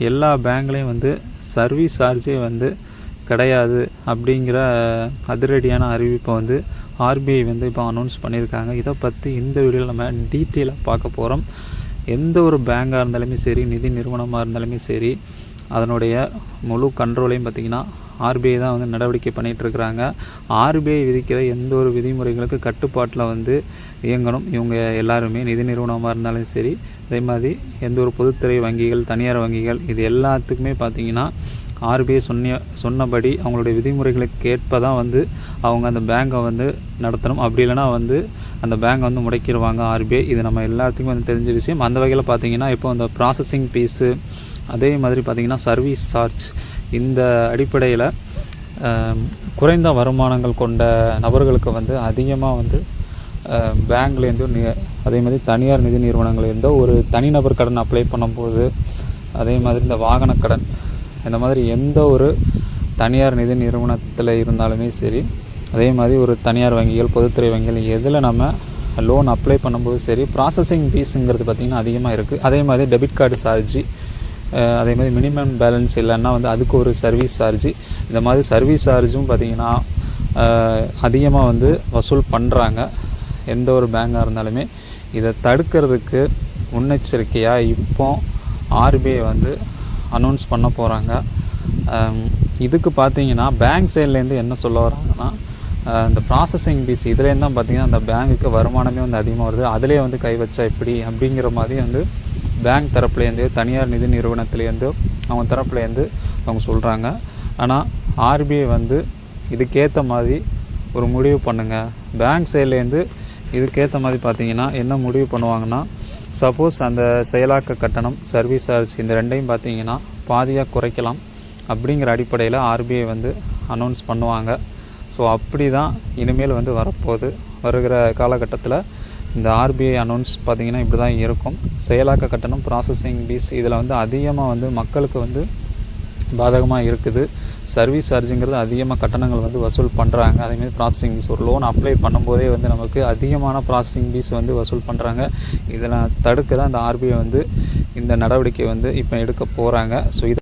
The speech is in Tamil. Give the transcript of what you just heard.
எல்லா பேங்க்லேயும் வந்து சர்வீஸ் சார்ஜே வந்து கிடையாது அப்படிங்கிற அதிரடியான அறிவிப்பை வந்து ஆர்பிஐ வந்து இப்போ அனௌன்ஸ் பண்ணியிருக்காங்க. இதை பற்றி இந்த வீடியோவில் நம்ம டீட்டெயிலாக பார்க்க போகிறோம். எந்த ஒரு பேங்காக இருந்தாலுமே சரி, நிதி நிறுவனமாக இருந்தாலுமே சரி, அதனுடைய முழு கண்ட்ரோலையும் பார்த்திங்கன்னா ஆர்பிஐ தான் வந்து நடவடிக்கை பண்ணிகிட்ருக்குறாங்க. ஆர்பிஐ விதிக்கிற எந்த ஒரு விதிமுறைகளுக்கு கட்டுப்பாட்டில் வந்து இயங்கணும். இவங்க எல்லாருமே நிதி நிறுவனமாக இருந்தாலும் சரி, அதே மாதிரி எந்த ஒரு பொதுத்துறை வங்கிகள், தனியார் வங்கிகள், இது எல்லாத்துக்குமே பார்த்திங்கன்னா ஆர்பிஐ சொன்னபடி அவங்களுடைய விதிமுறைகளுக்கு ஏற்ப தான் வந்து அவங்க அந்த பேங்கை வந்து நடத்தணும். அப்படி இல்லைனா வந்து அந்த பேங்கை வந்து முடக்கிடுவாங்க ஆர்பிஐ. இது நம்ம எல்லாத்துக்கும் வந்து தெரிஞ்ச விஷயம். அந்த வகையில் பார்த்திங்கன்னா இப்போ அந்த ப்ராசஸிங் ஃபீஸு, அதே மாதிரி பார்த்திங்கன்னா சர்வீஸ் சார்ஜ், இந்த அடிப்படையில் குறைந்த வருமானங்கள் கொண்ட நபர்களுக்கு வந்து அதிகமாக வந்து பேங்க்லேருந்து, அதே மாதிரி தனியார் நிதி நிறுவனங்கள்லேருந்தோ ஒரு தனிநபர் கடன் அப்ளை பண்ணும்போது, அதே மாதிரி இந்த வாகன கடன், இந்த மாதிரி எந்த ஒரு தனியார் நிதி நிறுவனத்தில் இருந்தாலுமே சரி, அதே மாதிரி ஒரு தனியார் வங்கிகள், பொதுத்துறை வங்கிகள், எதில் நம்ம லோன் அப்ளை பண்ணும்போது சரி, ப்ராசஸிங் ஃபீஸுங்கிறது பார்த்திங்கன்னா அதிகமாக இருக்குது. அதே மாதிரி டெபிட் கார்டு சார்ஜி, அதே மாதிரி மினிமம் பேலன்ஸ் இல்லைன்னா வந்து அதுக்கு ஒரு சர்வீஸ் சார்ஜி, இந்த மாதிரி சர்வீஸ் சார்ஜும் பார்த்திங்கன்னா அதிகமாக வந்து வசூல் பண்ணுறாங்க எந்த ஒரு பேங்காக இருந்தாலுமே. இதை தடுக்கிறதுக்கு முன்னெச்சரிக்கையாக இப்போ ஆர்பிஐ வந்து அனௌன்ஸ் பண்ண போகிறாங்க. இதுக்கு பார்த்திங்கன்னா பேங்க் சைட்லேருந்து என்ன சொல்ல வராங்கன்னா, இந்த ப்ராசஸிங் ஃபீஸ் இதுலேருந்து தான் பார்த்திங்கன்னா அந்த பேங்குக்கு வருமானமே வந்து அதிகமாக வருது, அதிலே வந்து கை வச்சா எப்படி அப்படிங்கிற மாதிரி வந்து பேங்க் தரப்புலேருந்து, தனியார் நிதி நிறுவனத்துலேருந்து, அவங்க தரப்புலேருந்து அவங்க சொல்கிறாங்க. ஆனால் ஆர்பிஐ வந்து இதுக்கேற்ற மாதிரி ஒரு முடிவு பண்ணுங்கள். பேங்க் சைட்லேருந்து இதுக்கேற்ற மாதிரி பார்த்திங்கன்னா என்ன முடிவு பண்ணுவாங்கன்னா, சப்போஸ் அந்த செயலாக்க கட்டணம், சர்வீஸ் சார்ஜ், இந்த ரெண்டையும் பார்த்திங்கன்னா பாதியாக குறைக்கலாம் அப்படிங்கிற அடிப்படையில் ஆர்பிஐ வந்து அனௌன்ஸ் பண்ணுவாங்க. ஸோ அப்படி தான் இனிமேல் வந்து வரப்போகுது. வருகிற காலகட்டத்தில் இந்த ஆர்பிஐ அனௌன்ஸ் பார்த்திங்கன்னா இப்படி தான் இருக்கும். செயலாக்க கட்டணம், ப்ராசஸிங் ஃபீஸ், இதில் வந்து அதிகமாக வந்து மக்களுக்கு வந்து பாதகமாக இருக்குது. சர்வீஸ் சார்ஜுங்கிறது அதிகமாக கட்டணங்கள் வந்து வசூல் பண்ணுறாங்க. அதேமாதிரி ப்ராசஸிங் ஃபீஸ், ஒரு லோன் அப்ளை பண்ணும்போதே வந்து நமக்கு அதிகமான ப்ராசஸிங் ஃபீஸ் வந்து வசூல் பண்ணுறாங்க. இதெல்லாம் தடுக்க தான் இந்த ஆர்பிஐ வந்து இந்த நடவடிக்கை வந்து இப்போ எடுக்க போகிறாங்க. ஸோ